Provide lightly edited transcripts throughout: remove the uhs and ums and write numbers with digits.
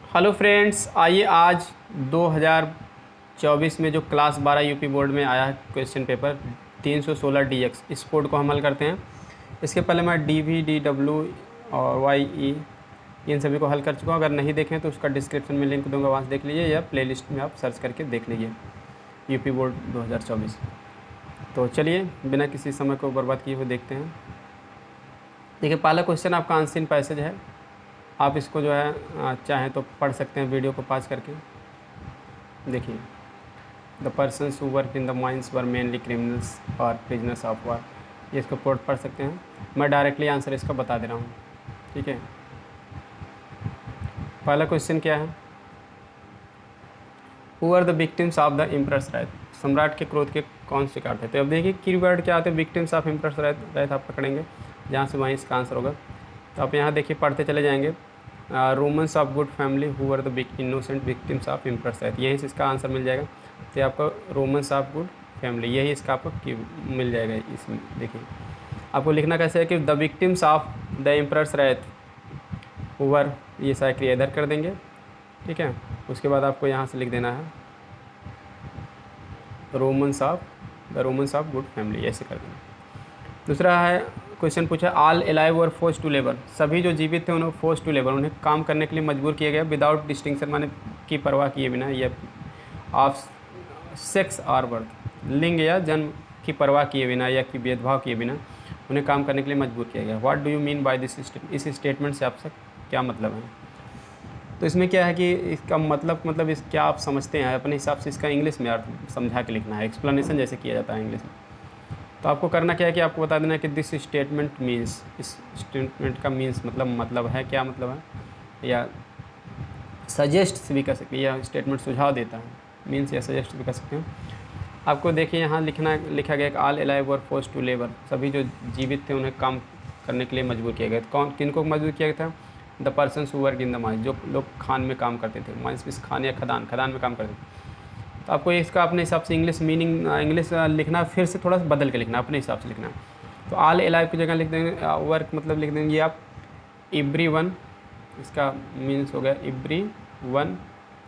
Hello friends, आइए आज 2024 में जो क्लास 12 यूपी बोर्ड में आया है क्वेश्चन पेपर 316 DX, इस कोड को हम हल करते हैं। इसके पहले मैं DV DW और YE इन सभी को हल कर चुका हूँ। अगर नहीं देखें तो उसका डिस्क्रिप्शन में लिंक दूंगा, वहाँ से देख लीजिए, या प्लेलिस्ट में आप सर्च करके देख लीजिए यूपी बोर्ड 2024। तो चलिए बिना किसी समय को बर्बाद किए हुए देखते हैं। देखिए, पहला क्वेश्चन आपका अनसीन पैसेज है। आप इसको जो है चाहें तो पढ़ सकते हैं वीडियो को पॉज करके। देखिए, the persons who work in the mines were mainly criminals और प्रिजनर्स ऑफ वार। ये इसको कोट पढ़ सकते हैं। मैं डायरेक्टली आंसर इसका बता दे रहा हूँ, ठीक है। पहला क्वेश्चन क्या है? Who are the victims of the empress right. सम्राट के क्रोध के कौन शिकार थे? तो अब देखिए कीवर्ड क्या आते हैं। विक्टिम्स ऑफ इम्प्रेस राइट आप पकड़ेंगे, जहाँ से वहीं इसका आंसर होगा। तो आप यहाँ देखिए पढ़ते चले जाएंगे। Romans of good family who are the innocent victims of empress right, यहीं से इसका आंसर मिल जाएगा। तो आपको रोमन्स ऑफ गुड फैमिली, यही इसका आपको मिल जाएगा। इसमें देखिए आपको लिखना कैसे है कि the victims of the empress right Hoover, ये सारी क्रिया इधर कर देंगे, ठीक है। उसके बाद आपको यहाँ से लिख देना है रोमन्स ऑफ गुड फैमिली, ऐसे कर देना। दूसरा है क्वेश्चन पूछा, all alive were force to labour. सभी जो जीवित थे उन्हें फोर्स टू लेबर, उन्हें काम करने के लिए मजबूर किया गया विदाउट डिस्टिंक्शन, माने की परवाह किए बिना, या ऑफ सेक्स और बर्थ, लिंग या जन्म की परवाह किए बिना या कि भेदभाव किए बिना उन्हें काम करने के लिए मजबूर किया गया। What do you mean by this statement. इस स्टेटमेंट से आपसे क्या मतलब है? तो इसमें क्या है कि इसका मतलब इस क्या आप समझते हैं, अपने हिसाब से इसका इंग्लिश में अर्थ समझा के लिखना है, एक्सप्लेनेशन जैसे किया जाता है इंग्लिश में। तो आपको करना क्या है कि आपको बता देना है कि दिस स्टेटमेंट मीन्स, इस स्टेटमेंट का मीन्स मतलब है, क्या मतलब है, या सजेस्ट भी कर सकते हैं, या स्टेटमेंट सुझाव देता है, मीन्स या सजेस्ट भी कर सकते हैं। आपको देखिए यहाँ लिखा गया कि all alive were force to labour. सभी जो जीवित थे उन्हें काम करने के लिए मजबूर किया गया। कौन किनको मजबूर किया गया था? The persons who work in the mines, जो लोग खान में काम करते थे। माइंस मीन्स खान या खदान में काम करते थे। तो आपको इसका अपने हिसाब से इंग्लिश लिखना, फिर से थोड़ा सा बदल के लिखना, अपने हिसाब से लिखना है। तो ऑल एलाइव की जगह लिख देंगे वर्क, मतलब लिख देंगे आप एवरी वन। इसका मीन्स हो गया एवरी वन।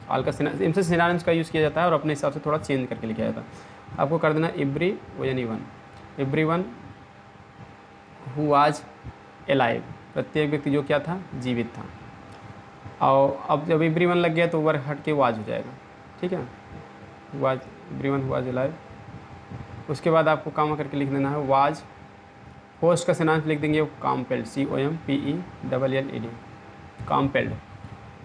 ऑल का इनसे सिनोनिम्स का यूज़ किया जाता है और अपने हिसाब से थोड़ा चेंज करके लिखा जाता है। आपको कर देना एवरी यानी one, every one who was alive, प्रत्येक व्यक्ति जो क्या था, जीवित था। और अब जब एवरी वन लग गया तो वर्क हट के वाज हो जाएगा, ठीक है। Was, everyone was alive. उसके बाद आपको काम करके लिख देना है वाज। होस्ट का सिनांश लिख देंगे कॉम्पेल्ड, COMPELLED, कॉम्पेल्ड।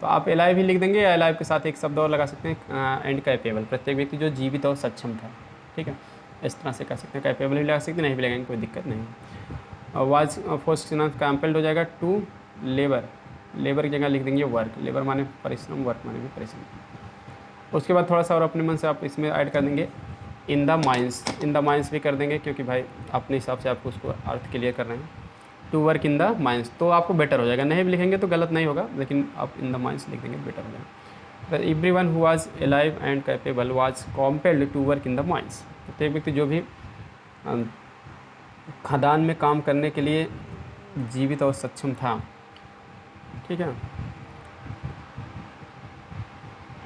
तो आप अलाइव ही लिख देंगे, या अलाइव के साथ एक शब्द और लगा सकते हैं एंड कैपेबल, प्रत्येक व्यक्ति जो जीवित और सक्षम था, ठीक है। इस तरह से कर सकते हैं, कैपेबल भी लगा सकते हैं, नहीं भी लगाएंगे कोई दिक्कत नहीं। और वाज होस्ट सिनांश कॉम्पेल्ड हो जाएगा टू लेबर। लेबर की जगह लिख देंगे वर्क। लेबर माने परिश्रम, वर्क माने भी परिश्रम। उसके बाद थोड़ा सा और अपने मन से आप इसमें ऐड कर देंगे इन the mines. In the mines भी कर देंगे, क्योंकि भाई अपने हिसाब से आपको उसको अर्थ क्लियर कर रहे हैं। To work in the mines, तो आपको बेटर हो जाएगा। नहीं भी लिखेंगे तो गलत नहीं होगा, लेकिन आप इन द माइंस लिख देंगे, बेटर हो जाएगा। Every one who was alive and capable was compelled to work in the mines. प्रत्येक व्यक्ति जो भी खदान में काम करने के लिए जीवित और सक्षम था, ठीक है।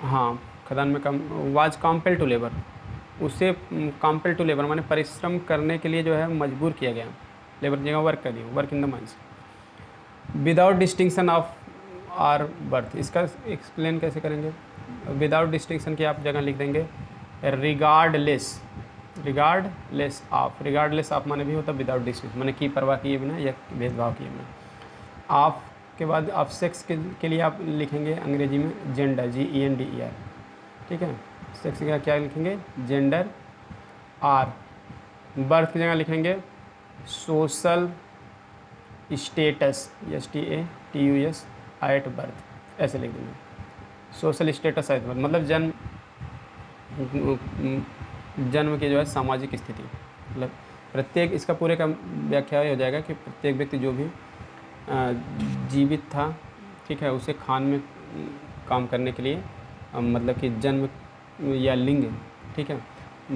हाँ, खदान में काम, वाज कॉम्पेल्ड टू लेबर, उसे कॉम्पेल्ड टू लेबर माने परिश्रम करने के लिए जो है मजबूर किया गया। लेबर की जगह वर्क कर दिया, work in the mines. Without distinction of or birth, इसका एक्सप्लेन कैसे करेंगे? विदाउट डिस्टिंक्शन की आप जगह लिख देंगे regardless. Regardless of, regardless of माने भी होता है विदाउट डिस्टिंक्शन, माने की परवाह किए बिना या भेदभाव किए बिना। ऑफ के बाद आप सेक्स के लिए आप लिखेंगे अंग्रेजी में जेंडर, GENDER, ठीक है। सेक्स की जगह क्या लिखेंगे? जेंडर। आर। बर्थ की जगह लिखेंगे social status, STATUS at birth, ऐसे लिख देंगे। सोशल स्टेटस एट बर्थ मतलब जन्म की जो है सामाजिक स्थिति, मतलब प्रत्येक, इसका पूरे का व्याख्या हो जाएगा कि प्रत्येक व्यक्ति जो भी जीवित था, ठीक है, उसे खान में काम करने के लिए मतलब कि जन्म या लिंग, ठीक है,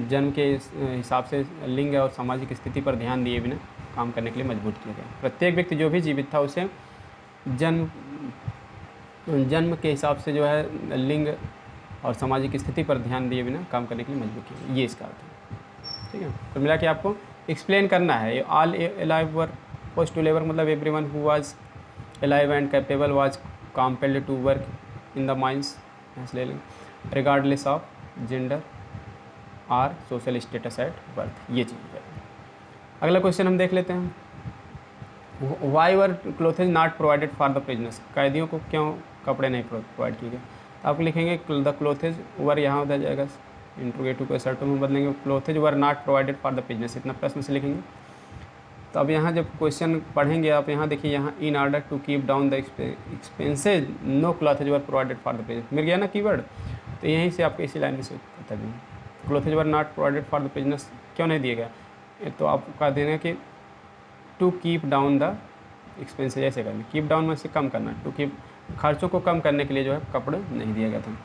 जन्म के हिसाब से लिंग और सामाजिक स्थिति पर ध्यान दिए बिना काम करने के लिए मजबूर किया गया। प्रत्येक व्यक्ति जो भी जीवित था उसे जन्म जन्म के हिसाब से जो है लिंग और सामाजिक स्थिति पर ध्यान दिए बिना काम करने के लिए मजबूर किया, ये इसका अर्थ है। ठीक है, तो मिला कि आपको एक्सप्लेन करना है। All alive were posted to labour मतलब everyone who was alive and capable was compelled to work in the mines ले लें regardless of gender or social status at birth, ये चीज़ है। अगला क्वेश्चन हम देख लेते हैं, why were clothes not provided for the prisoners, कैदियों को क्यों कपड़े नहीं प्रोवाइड किए गए। तो आप लिखेंगे द क्लोथेज वर, यहाँ उधर जाएगा इंट्रोगेटिव को सर्टो में बदलेंगे, क्लोथेज were not provided for the prisoners, इतना प्रश्न से लिखेंगे। तो अब यहाँ जब क्वेश्चन पढ़ेंगे आप, यहाँ देखिए, यहाँ in order to keep down the expenses no clothes were provided for the prisoners, मिल गया ना कीवर्ड। तो यहीं से आपको इसी लाइन में से पता भी, clothes were not provided for the prisoners क्यों नहीं दिया गया। तो आपको कह देना कि to keep down the expenses, ऐसे करना, कीप डाउन में से कम करना, टू कीप खर्चों को कम करने के लिए जो है कपड़े नहीं दिया गया था।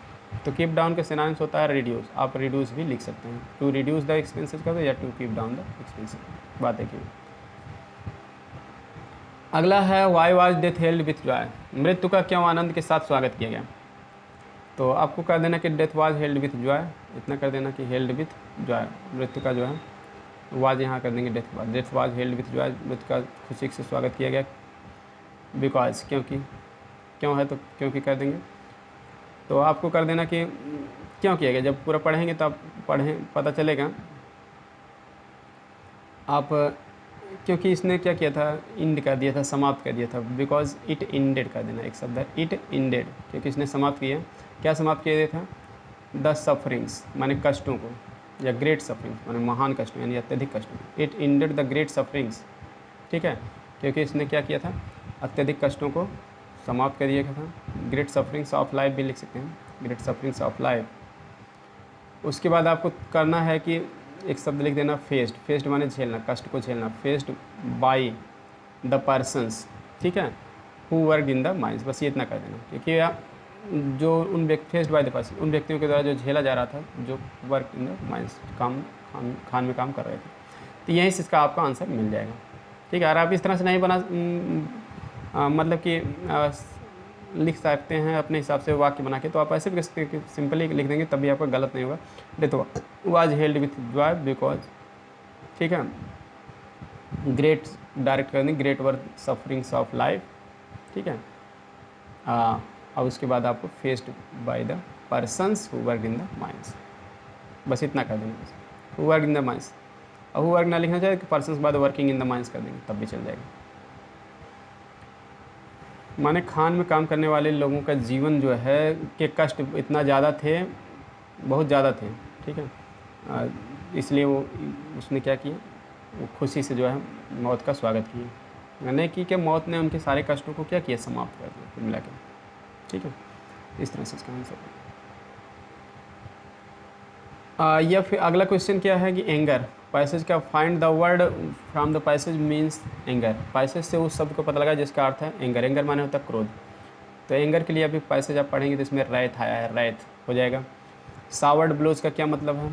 तो कीप डाउन के सिनोनिम्स होता है रिड्यूस, आप रिड्यूस भी लिख सकते हैं, टू रिड्यूस द एक्सपेंसेज कर दो या to keep down the expenses, बात है कि। अगला है why was death held with joy, मृत्यु का क्यों आनंद के साथ स्वागत किया गया। तो आपको कर देना कि death was held with Joy, इतना कर देना कि हेल्ड विथ जॉय, मृत्यु का जो है वाज यहाँ कर देंगे death was held with joy, मृत्यु का खुशी से स्वागत किया गया। बिकॉज क्योंकि, क्यों है तो क्योंकि कर देंगे। तो आपको कर देना कि क्यों किया गया, जब पूरा पढ़ेंगे तो आप पढ़ें पता चलेगा आप, क्योंकि इसने क्या किया था, इंड कर दिया था, समाप्त कर दिया था। बिकॉज इट इंडेड कर देना, एक शब्द है इट इंडेड, क्योंकि इसने समाप्त किया। क्या समाप्त किया था, द सफरिंग्स माने कष्टों को, या ग्रेट सफरिंग्स माने महान कष्टों यानी अत्यधिक कष्टों। It ended the great sufferings, ठीक है, क्योंकि इसने क्या किया था, अत्यधिक कष्टों को समाप्त कर दिया था। ग्रेट सफरिंग्स ऑफ लाइफ भी लिख सकते हैं, ग्रेट सफरिंग्स ऑफ लाइफ। उसके बाद आपको करना है कि एक शब्द लिख देना फेस्ड, फेस्ड माने झेलना, कष्ट को झेलना, फेस्ड बाय द पर्सन्स, ठीक है, who work in the mines, बस ये इतना कर देना। क्योंकि जो उन फेस्ड बाय द पर्सन, उन व्यक्तियों के द्वारा जो झेला जा रहा था, जो work in the mines, Khan में काम कर रहे थे। तो यहीं से इसका आपका आंसर मिल जाएगा। ठीक है, और आप इस तरह से नहीं बना मतलब कि लिख सकते हैं अपने हिसाब से वाक्य बना के, तो आप ऐसे भी सिंपली लिख देंगे, तभी आपका गलत नहीं होगा। Death was held with Joy because, ठीक है, ग्रेट डायरेक्ट कर देंगे, great were sufferings of life, ठीक है। और उसके बाद आपको faced by the persons who work in the mines, बस इतना कर देंगे, who work in the mines. और हु वर्क ना लिखना चाहिए, पर्सन्स बाद वर्किंग इन द माइंस कर देंगे, तब भी चल जाएगा। माने खान में काम करने वाले लोगों का जीवन जो है कि कष्ट इतना ज़्यादा थे, बहुत ज़्यादा थे, ठीक है, इसलिए वो उसने क्या किया, वो खुशी से जो है मौत का स्वागत किया, नहीं कि मौत ने उनके सारे कष्टों को क्या किया, समाप्त कर दिया कुल मिला के, ठीक है। इस तरह से इसका आंसर। या फिर अगला क्वेश्चन क्या है कि एंगर, पैसेज का find the word from the passage means anger, passage से उस शब्द को पता लगा जिसका अर्थ है एंगर, एंगर माने होता है क्रोध। तो एंगर के लिए अभी पैसेज आप पढ़ेंगे तो इसमें रैथ आया है, रैथ हो जाएगा। सावर्ड ब्लोज का क्या मतलब है,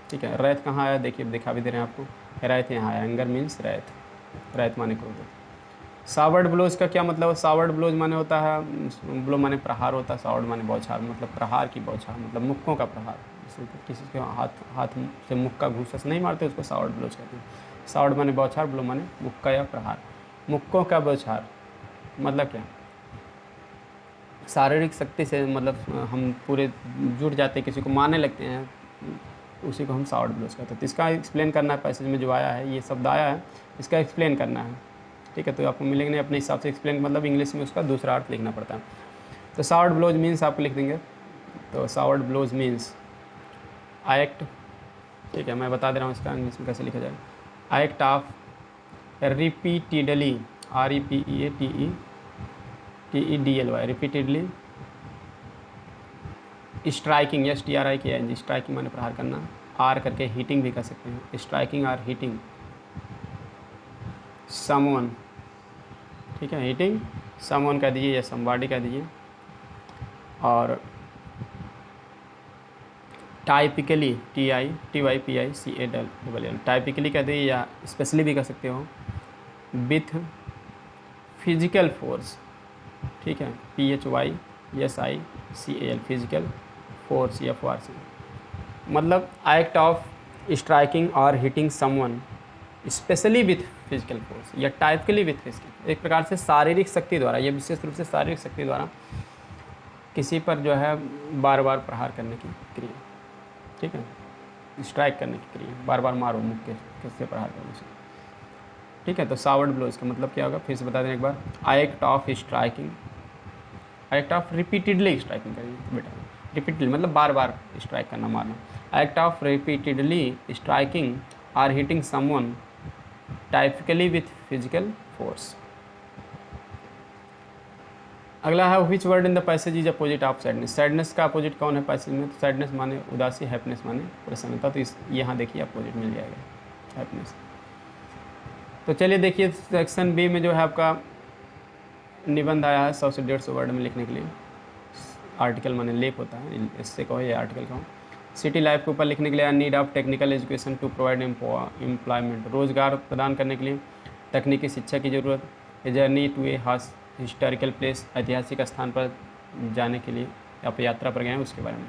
ठीक है, रैथ कहाँ आया, देखिए दिखा भी दे रहे हैं आपको, रैथ यहाँ आया, एंगर मीन्स रैथ, रैथ माने क्रोध। सावर्ड ब्लोज का क्या मतलब है, सावर्ड ब्लोज माने होता है, ब्लो माने प्रहार होता है, सावर्ड माने बौछार, मतलब प्रहार की बौछार, मतलब मुक्कों का प्रहार, किसी के हाथ से मुक्का घूसा से नहीं मारते, उसको सावर्ड ब्लोज कहते हैं। सावर्ड माने बौछार, ब्लो माने मुक्का या प्रहार, मुक्कों का बौछार मतलब क्या, शारीरिक शक्ति से मतलब हम पूरे जुट जाते हैं, किसी को मारने लगते हैं, उसी को हम सावर्ड ब्लोज कहते हैं। तो इसका एक्सप्लेन करना है, पैसेज में जो आया है, ये शब्द आया है, इसका एक्सप्लेन करना है, ठीक है। तो आपको मिलेंगे नहीं, अपने हिसाब से एक्सप्लेन, मतलब इंग्लिश में उसका दूसरा अर्थ लिखना पड़ता है। तो सावर्ड ब्लोज मीन्स आप लिख देंगे, तो सावर्ड ब्लोज मीन्स एक्ट, ठीक है, मैं बता दे रहा हूँ इसका इंग्लिश में कैसे लिखा जाएगा, act of repeatedly, REPEATEDLY, repeatedly striking, STRIKING, striking माने प्रहार करना, आर करके हीटिंग भी कर सकते हैं, स्ट्राइकिंग और हीटिंग समवन, ठीक है, हीटिंग समवन कह दीजिए या समबॉडी कह दीजिए। और टाइपिकली, TIPICALL, टाइपिकली कह दीजिए या स्पेशली भी कह सकते हो, विथ फिजिकल फोर्स, ठीक है, PHY FICAL, physical force, FORC, मतलब एक्ट ऑफ स्ट्राइकिंग और hitting someone specially with physical force या टाइपिकली विथ फिजिकल, एक प्रकार से शारीरिक शक्ति द्वारा, यह विशेष रूप से शारीरिक शक्ति द्वारा किसी पर जो है बार बार प्रहार करने की क्रिया, ठीक है, स्ट्राइक करने की क्रिया, बार बार मारो मुक्के किससे प्रहार करने से, ठीक है। तो सावर्ड ब्लोज का मतलब क्या होगा, फिर से बता दें एक बार, act of striking, act of repeatedly striking करिए बेटा, रिपीटेडली मतलब बार बार स्ट्राइक करना, मारना, act of repeatedly striking or hitting someone typically with physical force. अगला है which word in the passage is opposite of sadness, sadness का अपोजिट कौन है पैसेज में, तो सैडनेस माने उदासी, हैप्पीनेस माने प्रसन्नता, तो इस यहाँ देखिए अपोजिट मिल जाएगा हैप्पीनेस। तो चलिए देखिए सेक्शन बी में जो है आपका निबंध आया है 100 से 150 वर्ड में लिखने के लिए, आर्टिकल माने लेख होता है, इससे कहो या आर्टिकल कहो। सिटी लाइफ के ऊपर लिखने के लिए need of technical education to provide employment, रोजगार प्रदान करने के लिए तकनीकी शिक्षा की ज़रूरत, a journey to a historical place, ऐतिहासिक स्थान पर जाने के लिए आप यात्रा पर गए हैं उसके बारे में।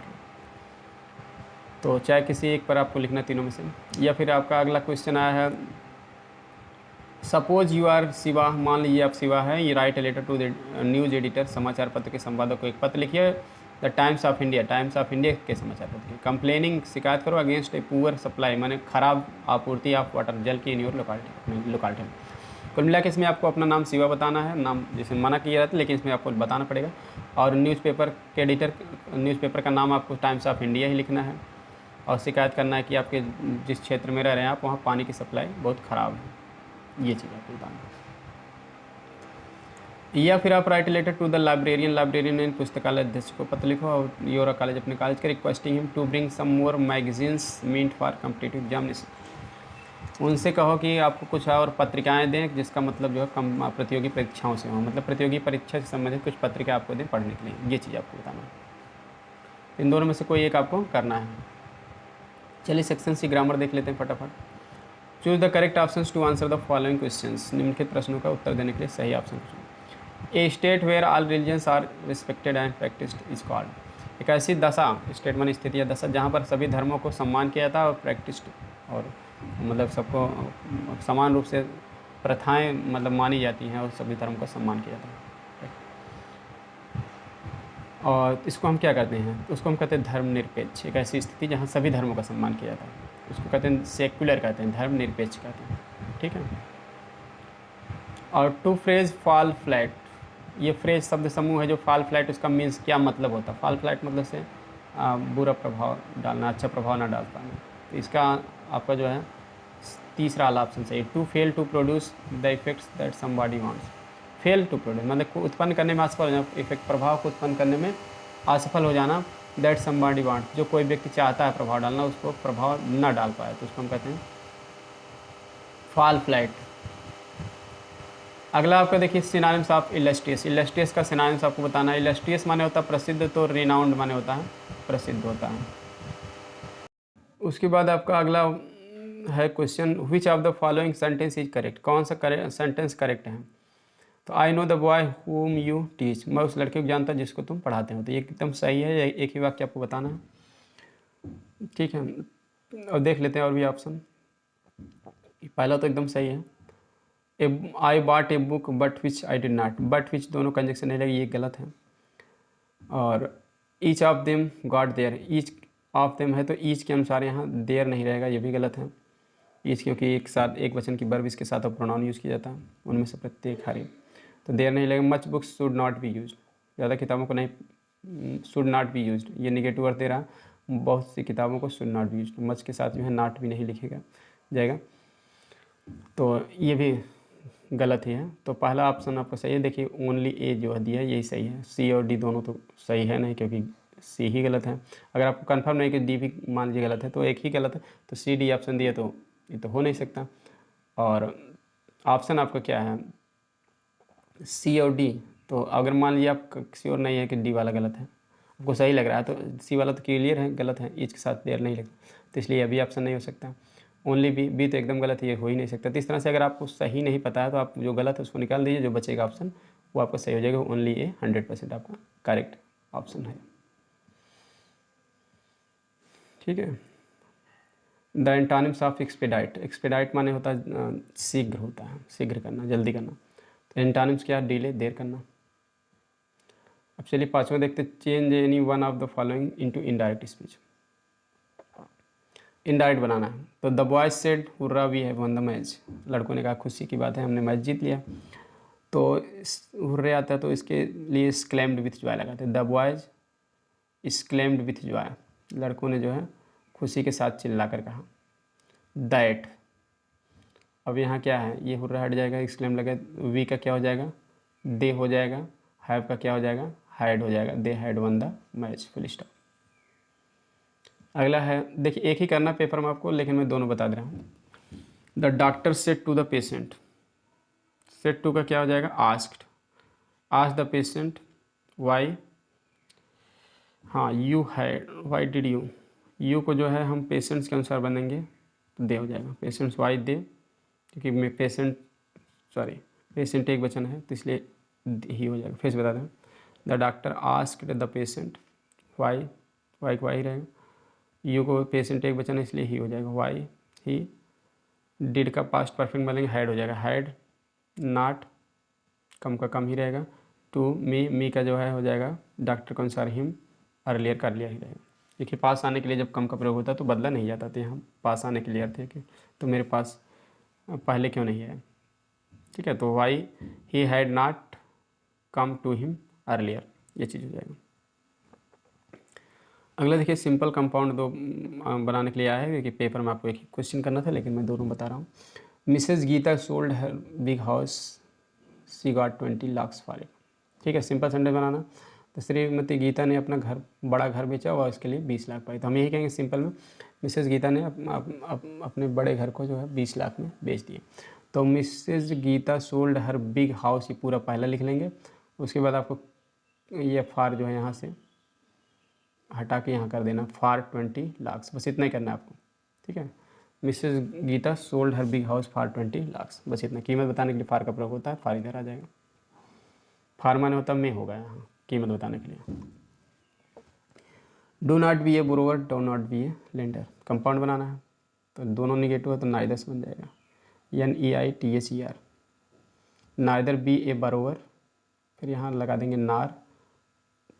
तो चाहे किसी एक पर आपको लिखना तीनों में से, या फिर आपका अगला क्वेश्चन आया है सपोज यू आर शिवा, मान लीजिए आप शिवा है, ये write a letter to the news editor, समाचार पत्र के संपादक को एक पत्र लिखिए, the Times of India, Times of India के समाचार पत्र की, कंप्लेनिंग शिकायत करो अगेंस्ट ए पुअर सप्लाई, माने खराब आपूर्ति ऑफ वाटर, जल की इन योर लोकालिटी में। कुल मिला के इसमें आपको अपना नाम शिवा बताना है, नाम जैसे मना किया जाता है लेकिन इसमें आपको बताना पड़ेगा, और न्यूज़पेपर के एडिटर, न्यूज़पेपर का नाम आपको टाइम्स ऑफ इंडिया ही लिखना है, और शिकायत करना है कि आपके जिस क्षेत्र में रह रहे हैं आप वहाँ पानी की सप्लाई बहुत ख़राब है, ये चीज़ आपको बताना है। या फिर आप write letter to the librarian, librarian ने पुस्तकालय अध्यक्ष को पत्र लिखो और योर कॉलेज, अपने कॉलेज के, requesting him to bring some more magazines meant for competitive examination, उनसे कहो कि आपको कुछ और पत्रिकाएं दें जिसका मतलब जो है कम प्रतियोगी परीक्षाओं से हो, मतलब प्रतियोगी परीक्षा से संबंधित कुछ पत्रिका आपको दें पढ़ने के लिए, ये चीज़ आपको बताना है। इन दोनों में से कोई एक आपको करना है। चलिए सेक्शन सी ग्रामर देख लेते हैं फटाफट। Choose the correct options to answer the following questions, निम्नलिखित प्रश्नों का उत्तर देने के लिए सही ऑप्शन चुनें। A state where all religions are respected and practised is called, एक ऐसी दशा, स्टेट माने स्थिति या दशा, जहाँ पर सभी धर्मों को सम्मान किया जाता है और प्रैक्टिस्ड और मतलब सबको समान रूप से प्रथाएं मतलब मानी जाती हैं और सभी धर्म का सम्मान किया जाता है, और इसको हम क्या कहते हैं, उसको हम कहते हैं धर्मनिरपेक्ष, एक ऐसी स्थिति जहाँ सभी धर्मों का सम्मान किया जाता है, उसको कहते हैं सेक्युलर, कहते हैं धर्मनिरपेक्ष कहते हैं, ठीक है। और टू फ्रेज फॉल फ्लैट, ये फ्रेज शब्द समूह है जो फॉल फ्लैट, उसका मीन्स क्या मतलब होता है, फॉल फ्लैट मतलब से बुरा प्रभाव डालना, अच्छा प्रभाव ना डाल पाना, तो इसका आपका जो है तीसरा वाला ऑप्शन सही, to fail to produce the effects that somebody wants, fail to produce मतलब उत्पन्न करने में असफल हो जाना, इफेक्ट प्रभाव को उत्पन्न करने में असफल हो जाना, दैट समबॉडी वांट्स, जो कोई व्यक्ति चाहता है प्रभाव डालना उसको प्रभाव न डाल पाए, तो उसको हम कहते हैं फॉल फ्लैट। अगला आपका देखिए सिनोनिम्स ऑफ इलस्ट्रियस, इलस्ट्रियस का सिनोनिम्स आपको बताना है। इलस्ट्रियस माने होता है प्रसिद्ध, तो रिनाउंड माने होता है प्रसिद्ध होता है। उसके बाद आपका अगला है question, which of the following sentence is correct, कौन सा सेंटेंस करेक्ट है। तो I know the boy whom you teach, मैं उस लड़के को जानता जिसको तुम पढ़ाते हो, तो ये एकदम सही है, एक ही वाक्य आपको बताना है, ठीक है। और देख लेते हैं और भी ऑप्शन, पहला तो एकदम सही है, I bought a book but which I did not, but which दोनों कंजक्शन नहीं लगी, ये गलत है। और each of them got there, each of them है तो ईच के अनुसार यहाँ देयर नहीं रहेगा, ये भी गलत है। ईच क्योंकि एक साथ एक वचन की वर्ब इसके साथ प्रोनाउन यूज़ किया जाता है, उनमें से प्रत्येक हरी, तो देयर नहीं लगेगा। Much books should not be used, ज़्यादा किताबों को नहीं, शुड नॉट बी यूज्ड, ये निगेटिव अर्थ दे रहा, बहुत सी किताबों को should not be used, much के साथ जो है नॉट भी नहीं लिखेगा जाएगा, तो ये भी गलत ही है। तो पहला ऑप्शन आपका सही है, देखिए ओनली ए जो दिया है यही सही है, सी और डी दोनों तो सही है नहीं, क्योंकि सी ही गलत है। अगर आपको कंफर्म नहीं कि डी भी मान लीजिए गलत है तो एक ही गलत है, तो सी डी ऑप्शन दिए तो ये तो हो नहीं सकता। और ऑप्शन आपका क्या है सी और डी, तो अगर मान लीजिए आप श्योर नहीं है कि डी वाला गलत है, आपको सही लग रहा है, तो सी वाला तो क्लियर है गलत है, ईच के साथ देर नहीं लगता, तो इसलिए अभी ऑप्शन नहीं हो सकता। ओनली बी तो एकदम गलत है, ये हो ही नहीं सकता। तो इस तरह से अगर आपको सही नहीं पता है तो आप जो गलत है उसको निकाल दीजिए, जो बचेगा ऑप्शन वो आपका सही हो जाएगा, ओनली ए 100% आपका करेक्ट ऑप्शन है, ठीक है। The antonyms of expedite, expedite माने होता है शीघ्र, होता है शीघ्र करना, जल्दी करना। तो एंटोनिम्स क्या, डिले, देर करना। अब चलिए पाँचवा देखते, change any one of the following into indirect speech. Indirect बनाना है, तो the boys said hurrah we have won the match, लड़कों ने कहा खुशी की बात है हमने मैच जीत लिया। तो हुर्रे आता है तो इसके लिए स्क्लेम्ड विथ जॉय लगाते हैं, द बॉयज स्क्लेम्ड विथ जॉय, लड़कों ने जो है खुशी के साथ चिल्ला कर कहा। दैट, अब यहाँ क्या है, ये हुर्रा हट जाएगा, एक्सक्लेम लगे, वी का क्या हो जाएगा, दे हो जाएगा, हैव का क्या हो जाएगा, हैड हो जाएगा, they had one the match, full stop. अगला है, देखिए एक ही करना पेपर में आपको, लेकिन मैं दोनों बता दे रहा हूँ। The doctor said to the patient, said to का क्या हो जाएगा, asked, ask the patient why, हाँ you had, why did you, you को जो है हम पेशेंट्स के अनुसार बनेंगे तो दे हो जाएगा, पेशेंट्स वाई दे, क्योंकि मैं पेशेंट, सॉरी पेशेंट एक वचन है तो इसलिए ही हो जाएगा, फिर से बता दें। The doctor asked the patient why, why को वाई रहेगा, यू को पेशेंट एक वचन है इसलिए ही हो जाएगा, वाई ही, डिड का पास्ट परफेक्ट बनेंगे, हैड हो जाएगा, हैड नॉट, कम का कम ही रहेगा, टू मी का जो है हो जाएगा डॉक्टर के अनुसार हिम, अर्लियर कर लिया ही रहेगा। देखिए पास आने के लिए जब कम का प्रयोग होता है तो बदला नहीं जाता, तो यहाँ पास आने के लिए अर्थ है कि तो मेरे पास पहले क्यों नहीं है, ठीक है। तो why he had not come to him earlier, ये चीज़ हो जाएगा। अगला देखिए सिंपल कंपाउंड दो बनाने के लिए आया है, क्योंकि पेपर में आपको एक ही क्वेश्चन करना था लेकिन मैं दोनों बता रहा हूँ। Mrs Geeta sold her big house, she got 20 lakhs for it, ठीक है। सिंपल सेंटेंस बनाना, तो श्रीमती गीता ने अपना घर, बड़ा घर बेचा और इसके लिए 20 लाख पाए, तो हम यही कहेंगे सिंपल में, मिसेज गीता ने अपने बड़े घर को जो है 20 लाख में बेच दिए। तो Mrs Geeta sold her big house, ये पूरा पहला लिख लेंगे, उसके बाद आपको ये फार जो है यहाँ से हटा के यहाँ कर देना, फार 20 lakhs, बस इतना ही करना है आपको, ठीक है। Mrs Geeta sold her big house for 20 lakhs, बस इतना। कीमत बताने के लिए फार का प्रयोग होता है, फार इधर आ जाएगा, फार माने होता में होगा यहाँ कीमत बताने के लिए। Do not be a borrower, do not be a lender, compound बनाना है तो दोनों निगेटिव है तो नाइदर बन जाएगा, NEITHER, neither be a borrower, फिर यहाँ लगा देंगे नार,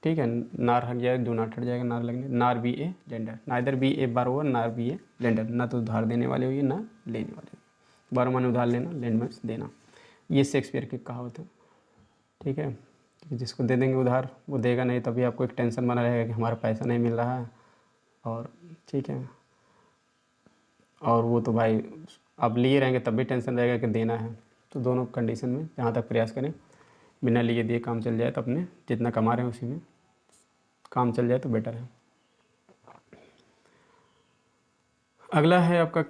ठीक है, नार हट जाएगा, डू नॉट हट जाएगा, नार लगने, nor be a lender, neither be a borrower, nor be a lender, ना तो उधार देने वाले हुई ना लेने वाले, बारो माने उधार लेना, लेंड में देना, ये शेक्सपियर की कहावत है, ठीक है। कि जिसको दे देंगे उधार वो देगा नहीं, तभी आपको एक टेंशन बना रहेगा कि हमारा पैसा नहीं मिल रहा है, और ठीक है, और वो तो भाई अब लिए रहेंगे तब भी टेंशन रहेगा कि देना है। तो दोनों कंडीशन में जहाँ तक प्रयास करें बिना लिए दिए काम चल जाए, तो अपने जितना कमा रहे हैं उसी में काम चल जाए तो बेटर है। अगला है आपका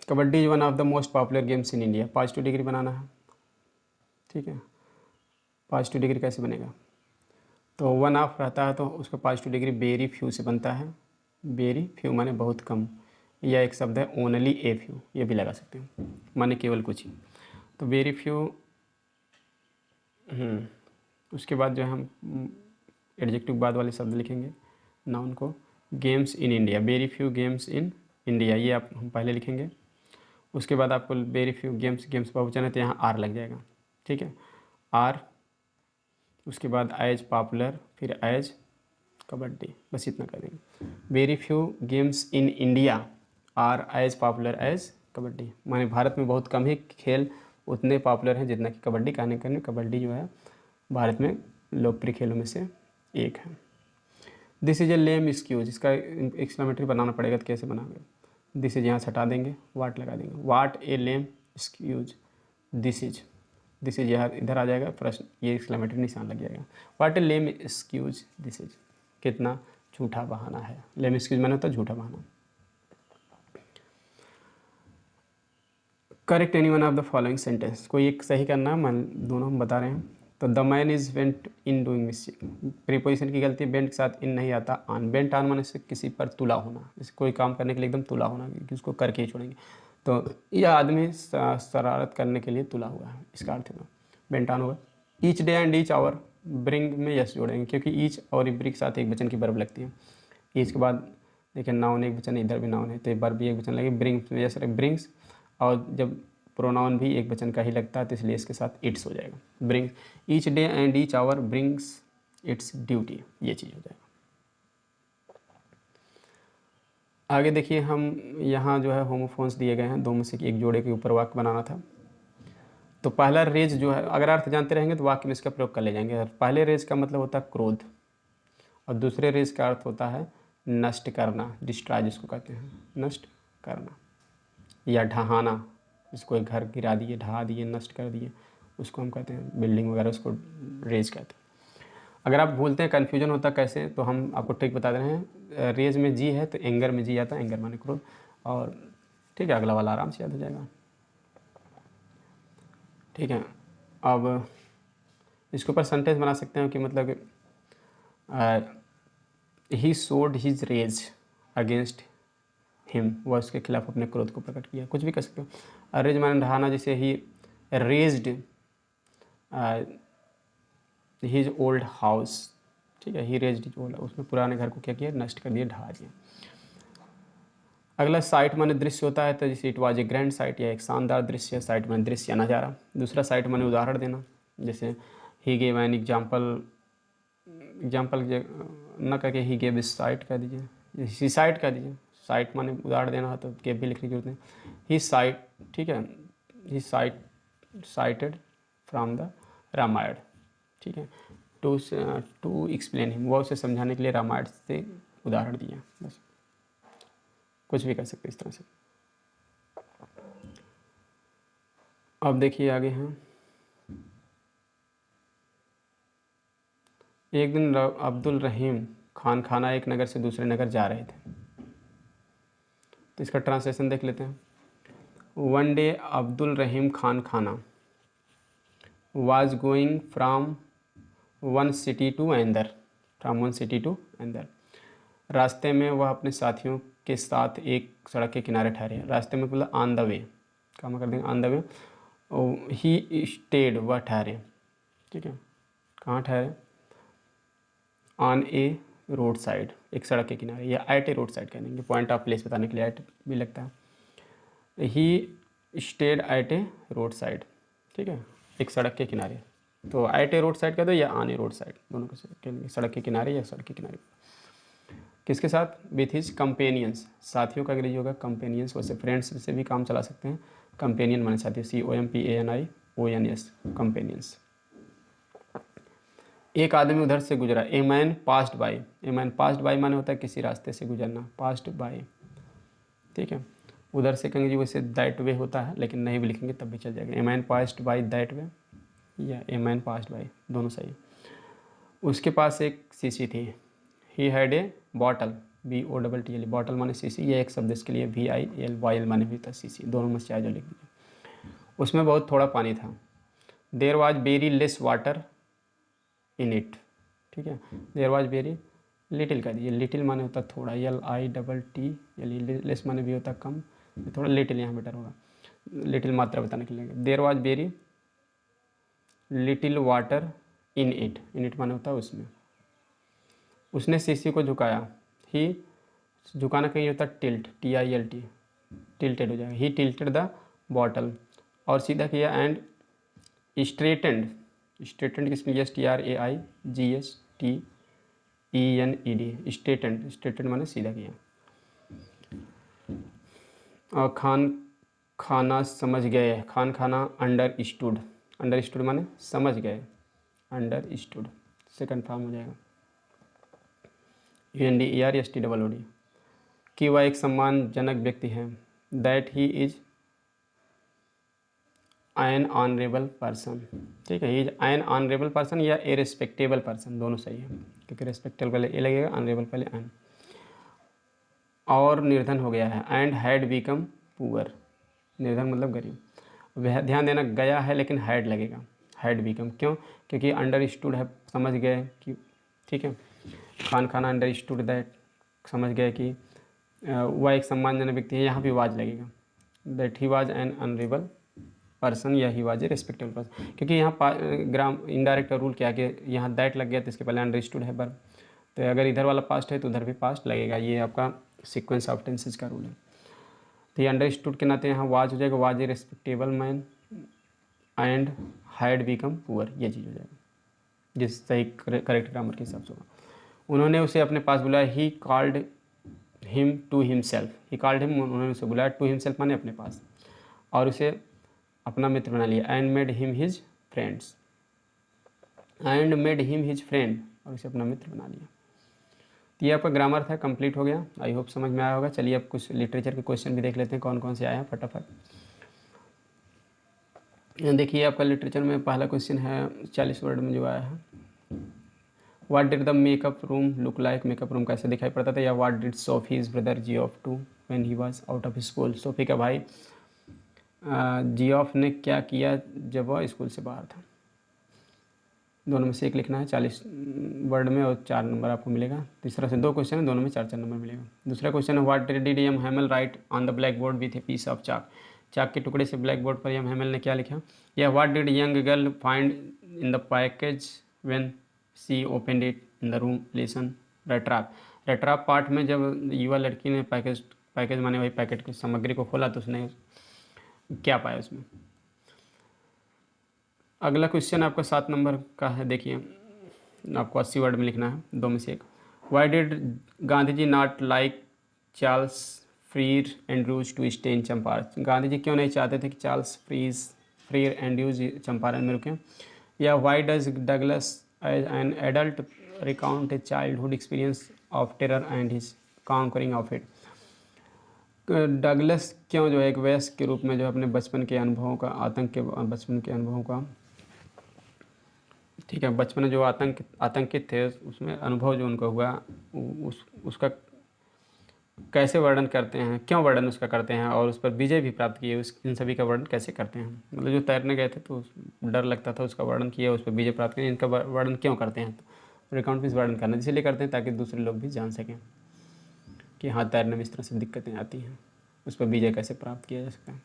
kabaddi is one of the most popular games in India, positive degree बनाना है, ठीक है। पॉजिटिव डिग्री कैसे बनेगा, तो वन ऑफ रहता है तो उसका पॉजिटिव डिग्री वेरी फ्यू से बनता है, वेरी फ्यू माने बहुत कम, या एक शब्द है ओनली ए फ्यू, ये भी लगा सकते हैं, माने केवल कुछ ही, तो वेरी फ्यू। उसके बाद जो है हम एडजेक्टिव बाद वाले शब्द लिखेंगे नाउन को, games in India, very few games in India, ये आप हम पहले लिखेंगे। उसके बाद आपको वेरी फ्यू गेम्स, गेम्स बहुवचन है तो यहाँ आर लग जाएगा, ठीक है, आर। उसके बाद एज पॉपुलर, फिर एज कबड्डी, बस इतना कर देंगे, very few games in India are as popular as kabaddi, माने भारत में बहुत कम ही खेल उतने पॉपुलर हैं जितना कि कबड्डी, कहने करने कबड्डी जो है भारत में लोकप्रिय खेलों में से एक है। This is a lame excuse, इसका एक्सक्लेमेटरी बनाना पड़ेगा, तो कैसे बनाएंगे, दिस इज यहाँ से हटा देंगे, वाट लगा देंगे, वाट ए लेम एक्सक्यूज, दिस इज यहाँ इधर आ जाएगा प्रश्न, ये एक्सक्लेमेटरी निशान लग जाएगा, वाट ए लेम एक्सक्यूज दिस इज, कितना झूठा बहाना है, लेम एक्सक्यूज मैंने होता झूठा बहाना। Correct any one of the following sentence, कोई एक सही करना है, मान दोनों हम बता रहे हैं। तो the man is went in doing mistake, preposition की गलती, बेंट के साथ इन नहीं आता, आन, बेंट आन माने से किसी पर तुला होना, जैसे कोई काम करने के लिए एकदम तुला होना कि उसको करके ही छोड़ेंगे, तो यह आदमी शरारत करने के लिए तुला हुआ है, इसका अर्थ होगा बेंट आन होगा। Each day and each hour, bring में यस जोड़ेंगे क्योंकि ईच और ब्रिंग के साथ एक वचन की वर्ब लगती है। ईच के बाद देखिए नाउन एक वचन, इधर भी नाउन है तो वर्ब भी एक वचन लगे। ब्रिंग में यस ब्रिंग्स, और जब प्रोनाउन भी एक वचन का ही लगता है तो इसलिए इसके साथ इट्स हो जाएगा। Brings each day and each hour brings its duty, ये चीज़ हो जाएगा। आगे देखिए हम यहाँ जो है होमोफोन्स दिए गए हैं, दो में से एक जोड़े के ऊपर वाक्य बनाना था। तो पहला रेज जो है, अगर अर्थ जानते रहेंगे तो वाक्य में इसका प्रयोग कर ले जाएंगे। पहले रेज का मतलब होता है क्रोध, और दूसरे रेज का अर्थ होता है नष्ट करना, डिस्ट्रॉय जिसको कहते हैं, नष्ट करना, या ढहाना, जिसको एक घर गिरा दिए, ढहा दिए, नष्ट कर दिए, उसको हम कहते हैं बिल्डिंग वगैरह, उसको रेज कहते हैं। अगर आप भूलते हैं, कन्फ्यूजन होता कैसे, तो हम आपको ट्रिक बता दे रहे हैं। रेज में जी है तो एंगर में जी आता है, एंगर माने क्रोध, और ठीक है, अगला वाला आराम से याद हो जाएगा। ठीक है, अब इसके ऊपर सेंटेंस बना सकते हैं कि मतलब ही सोड हिज रेज अगेंस्ट हिम, वह उसके खिलाफ अपने क्रोध को प्रकट किया, कुछ भी कर सकते हो। रेज माने ढहाना, जैसे ही रेज्ड हिज ओल्ड हाउस, ठीक है, ही रेज्ड हिज ओल्ड, उसने पुराने घर को क्या किया, नष्ट कर दिया, ढहा दिया। अगला साइट माने दृश्य होता है, तो जैसे it was a grand site, या एक शानदार दृश्य, साइट माने दृश्य या नज़ारा। दूसरा साइट माने उदाहरण देना, जैसे he gave an example, example न करके ही गेव इस साइट कह दीजिए, ही साइट कह दीजिए, साइट माने उदाहरण देना है तो गेव भी लिखने की जरूरत नहीं। ही साइट, ठीक है, ही साइटेड फ्रॉम द रामायण, ठीक है, टू एक्सप्लेन हिम, वो उसे समझाने के लिए रामायण से उदाहरण दिया, बस कुछ भी कर सकते इस तरह से। अब देखिए आगे हैं, एक दिन अब्दुल रहीम खान खाना एक नगर से दूसरे नगर जा रहे थे, तो इसका ट्रांसलेशन देख लेते हैं। One day Abdul Rahim Khan Khana was going from one city to another, from one city to another, रास्ते में वह अपने साथियों के साथ एक सड़क के किनारे ठहरे। रास्ते में मतलब ऑन द वे, काम कर देंगे on the way. He stayed, वह ठहरे, ठीक है, कहाँ ठहरे, ऑन ए रोड साइड, एक सड़क के किनारे, या एट ए रोड साइड कह देंगे, पॉइंट ऑफ प्लेस बताने के लिए एट भी लगता है। He stayed at A road side, ठीक है, एक सड़क के किनारे, तो एट ए रोड साइड कह दो या ऑन ए रोड साइड, दोनों को कहेंगे, सड़क के किनारे या सड़क के किनारे। किसके साथ, विथ हिज कंपेनियंस, साथियों का अंग्रेजी होगा कंपेनियंस, वैसे फ्रेंड्स से भी काम चला सकते हैं। कंपेनियन माने साथी, COMPANIONS, कंपेनियंस। एक आदमी उधर से गुजरा, a man passed by, a man passed by माने होता है किसी रास्ते से गुजरना, पास्ड बाई, ठीक है, उधर से कहेंगे जी, वैसे दैट वे होता है, लेकिन नहीं भी लिखेंगे तब भी चल जाएगा, a man passed by that way, या ए मैन पास्ड बाई, दोनों सही। उसके पास एक शीशी थी, he had a bottle, BOTTL, bottle माने शीशी, ये एक शब्द इसके लिए VIL माने भी था शीशी, दोनों में से चाहे जो लिख दीजिए। उसमें बहुत थोड़ा पानी था। There was very less water in it, ठीक है, देयर वाज वेरी लिटिल कह दीजिए, लिटिल माने होता थोड़ा, LITTL, लेस माने भी होता कम, थोड़ा लिटिल यहाँ बेटर होगा, लिटिल मात्रा बताने के लिए। There was very little water in it माने होता है उसमें। उसने शीशी को झुकाया, ही झुकाना कहीं होता टिल्ट, TILT, टिल्टेड हो जाएगा, ही टिल्टेड द बॉटल, और सीधा किया, एंड स्ट्रेटेंड, स्ट्रेटेंड किसमें, STRAIGHTENED, स्ट्रेटेंड, स्ट्रेटेंड माने सीधा किया। और खाना समझ गए, खाना अंडरस्टूड, अंडरस्टूड माने समझ गए, अंडरस्टूड सेकंड फॉर्म हो जाएगा, UNDERSTOOD, कि वह एक सम्मानजनक व्यक्ति है, that he is an honourable person, ठीक है, he is an honourable person या ए रिस्पेक्टेबल पर्सन, दोनों सही है, क्योंकि रिस्पेक्टेबल पहले ए लगेगा, ऑनरेबल पहले एन। और निर्धन हो गया है, एंड हैड बिकम पुअर, निर्धन मतलब गरीब, वह ध्यान देना गया है लेकिन हैड लगेगा, हैड बिकम, क्यों, क्योंकि अंडरस्टूड है, समझ गए कि, ठीक है, खाना अंडरस्टूड दैट, समझ गए कि वह एक सम्मानजनक व्यक्ति है, यहाँ भी वाज लगेगा, that he was an honourable person या he was a respectable person, क्योंकि यहाँ ग्राम इनडायरेक्ट रूल क्या है कि यहाँ दैट लग गया तो इसके पहले अंडरस्टूड है वर्ब, तो अगर इधर वाला पास्ट है तो उधर भी पास्ट लगेगा। ये आपका सीक्वेंस ऑफ टेंसेस का रूल है। तो ये अंडरस्टूड के नाते यहाँ वाज हो जाएगा, was a respectable man and had become poor, ये चीज़ हो जाएगा जिस सही करेक्ट ग्रामर के हिसाब से होगा। उन्होंने उसे अपने पास बुलाया, he called him to himself, he called him, उन्होंने उसे बुलाया, टू हिमसेल्फ माने अपने पास, और उसे अपना मित्र बना लिया, and made him his friends, and made him his friend, और उसे अपना मित्र बना लिया। तो ये आपका ग्रामर था, कंप्लीट हो गया। आई होप समझ में आया होगा। चलिए अब कुछ लिटरेचर के क्वेश्चन भी देख लेते हैं कौन कौन से आए हैं फटाफट। देखिए आपका लिटरेचर में पहला क्वेश्चन है 40 वर्ड में जो आया है, what did the makeup room look like, makeup room कैसे दिखाई पड़ता था, या what did Sophie's brother Geoff do when he was out of school, Sophie का भाई जियोफ ने क्या किया जब वह स्कूल से बाहर था। दोनों में से एक लिखना है 40 वर्ड में, और 4 नंबर आपको मिलेगा। तीसरा से 2 क्वेश्चन है, दोनों में 4 नंबर मिलेगा। दूसरा क्वेश्चन है, what did M Hamel write on the black board with a piece of chalk, chalk के टुकड़े से ब्लैक बोर्ड पर एम हैमल ने क्या लिखा। या what did young girl find in the package when she opened it in the room, lesson rattrap, rattrap part में जब युवा लड़की ने पैकेज माने वही पैकेट की सामग्री को खोला तो उसने क्या पाया उसमें। अगला क्वेश्चन आपका 7 नंबर का है, देखिए आपको 80 वर्ड में लिखना है, 2 में से एक। Why did Gandhi ji not like Charles Freer Andrews to stay in Champaran, Gandhi ji क्यों नहीं चाहते थे कि चार्ल्स फ्रीर एंड्रूज चंपारण में रुकें। या why does Douglas as an adult recount a childhood experience of terror and his conquering of it, Douglas क्यों जो है एक वयस्क के रूप में जो है अपने बचपन के अनुभवों का, आतंक के बचपन के अनुभवों का, ठीक है, बचपन में जो आतंकित थे उसमें अनुभव जो उनको हुआ उसका कैसे वर्णन करते हैं, क्यों वर्णन उसका करते हैं, और उस पर विजय भी प्राप्त किए, उस इन सभी का वर्णन कैसे करते हैं। मतलब जो तैरने गए थे तो डर लगता था, उसका वर्णन किया, उस पर विजय प्राप्त किया, इनका वर्णन क्यों करते हैं। तो रिकाउंट मीन्स वर्णन करना, इसलिए करते हैं ताकि दूसरे लोग भी जान सकें कि हाँ तैरने में इस तरह से दिक्कतें आती हैं, उस पर विजय कैसे प्राप्त किया जा सकता है।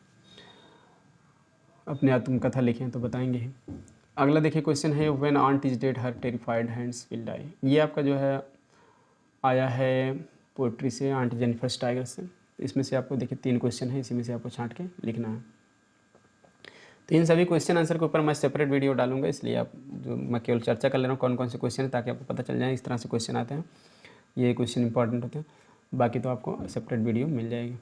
अपने आत्मकथा लिखें तो बताएंगे ही। अगला देखिए क्वेश्चन है, when aunt is dead her terrified hands will die, ये आपका जो है आया है पोइट्री से, आंट जेनिफर स्टाइगर से। इसमें से आपको देखिए 3 क्वेश्चन है, इसी में से आपको छांट के लिखना है। तो इन सभी क्वेश्चन आंसर के ऊपर मैं सेपरेट वीडियो डालूंगा, इसलिए आप जो मैं केवल चर्चा कर ले रहा हूँ कौन कौन से क्वेश्चन है, ताकि आपको पता चल जाए इस तरह से क्वेश्चन आते हैं, ये क्वेश्चन इंपॉर्टेंट होते हैं। बाकी तो आपको सेपरेट वीडियो मिल जाएगी।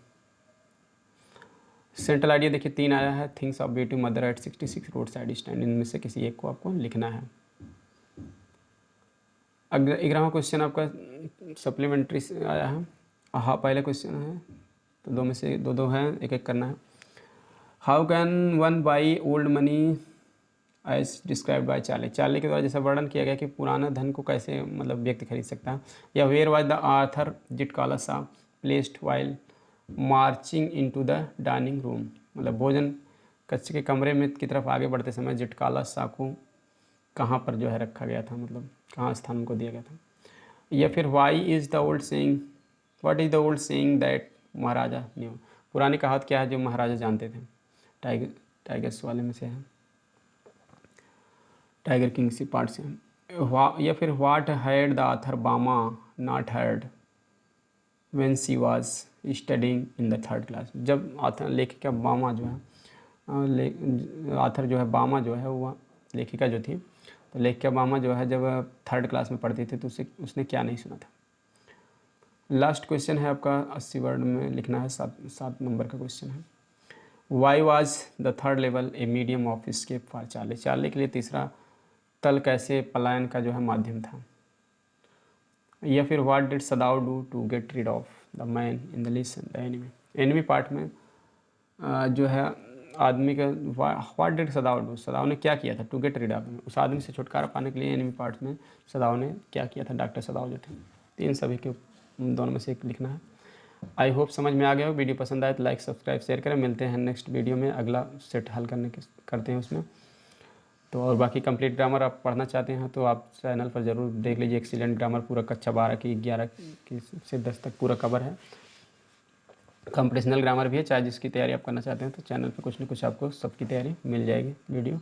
सेंट्रल आइडिया देखिए 3 आया है, things of beauty mother eight 66 road side stand, इनमें से किसी एक को आपको लिखना है। 11वां क्वेश्चन आपका सप्लीमेंट्री से आया है, हाँ पहले क्वेश्चन है तो 2 में से 2 है, एक एक करना है। How can one by old money as describe by Charlie, Charlie के द्वारा जैसा वर्णन किया गया कि पुराना धन को कैसे मतलब व्यक्ति खरीद सकता है। या वेयर वाज द आर्थर जिटकाला सा placed while marching into the dining room, मतलब भोजन कक्ष के कमरे में की तरफ आगे बढ़ते समय जिटकाला सा को कहाँ पर जो है रखा गया था, मतलब कहाँ स्थान उनको दिया गया था। या फिर why is the old saying, what is the old saying that Maharaja knew, पुरानी कहावत क्या है जो महाराजा जानते थे। टाइगर्स वाले में से है, टाइगर किंग सी पार्ट से। या फिर व्हाट हैड द आथर बामा not had when she was studying in the 3rd class, जब आथर लेखिका बामा जो है आथर जो है बामा जो है वो लेखिका जो थी, तो लेखिका बामा जो है जब 3rd क्लास में पढ़ती थी तो उसने क्या नहीं सुना था। लास्ट क्वेश्चन है आपका 80 वर्ड में लिखना है, 7 नंबर का क्वेश्चन है। Why was the 3rd level a medium of escape for Charlie, Charlie के लिए तीसरा तल कैसे पलायन का जो है माध्यम था। या फिर what did Sadao do to get rid of the man in the lesson the enemy, enemy part में जो है आदमी का what did Sadao do, Sadao ने क्या किया था टू गेट रिड ऑफ, उस आदमी से छुटकारा पाने के लिए एनिमी पार्ट में सदाव ने क्या किया था, डॉक्टर सदाव जो थे। तीन सभी के दोनों में से एक लिखना है। आई होप समझ में आ गया हो। वीडियो पसंद आए तो लाइक सब्सक्राइब शेयर करें। मिलते हैं नेक्स्ट वीडियो में, अगला सेट हल करते हैं उसमें। तो और बाकी कंप्लीट ग्रामर आप पढ़ना चाहते हैं तो आप चैनल पर ज़रूर देख लीजिए। एक्सीलेंट ग्रामर पूरा कक्षा 12 की 11 की से 10 तक पूरा कवर है। कंप्रेशनल ग्रामर भी है, चाहे जिसकी तैयारी आप करना चाहते हैं तो चैनल पे कुछ ना कुछ आपको सबकी तैयारी मिल जाएगी वीडियो।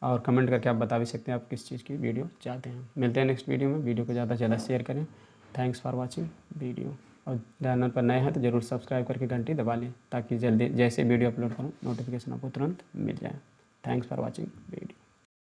और कमेंट करके आप बता भी सकते हैं आप किस चीज़ की वीडियो चाहते हैं। मिलते हैं नेक्स्ट वीडियो में। वीडियो को ज़्यादा से ज़्यादा शेयर करें। Thanks for watching video. और चैनल पर नए हैं तो ज़रूर सब्सक्राइब करके घंटी दबा लें ताकि जल्दी जैसे वीडियो अपलोड करूँ नोटिफिकेशन आपको तुरंत मिल जाए। Thanks for watching video.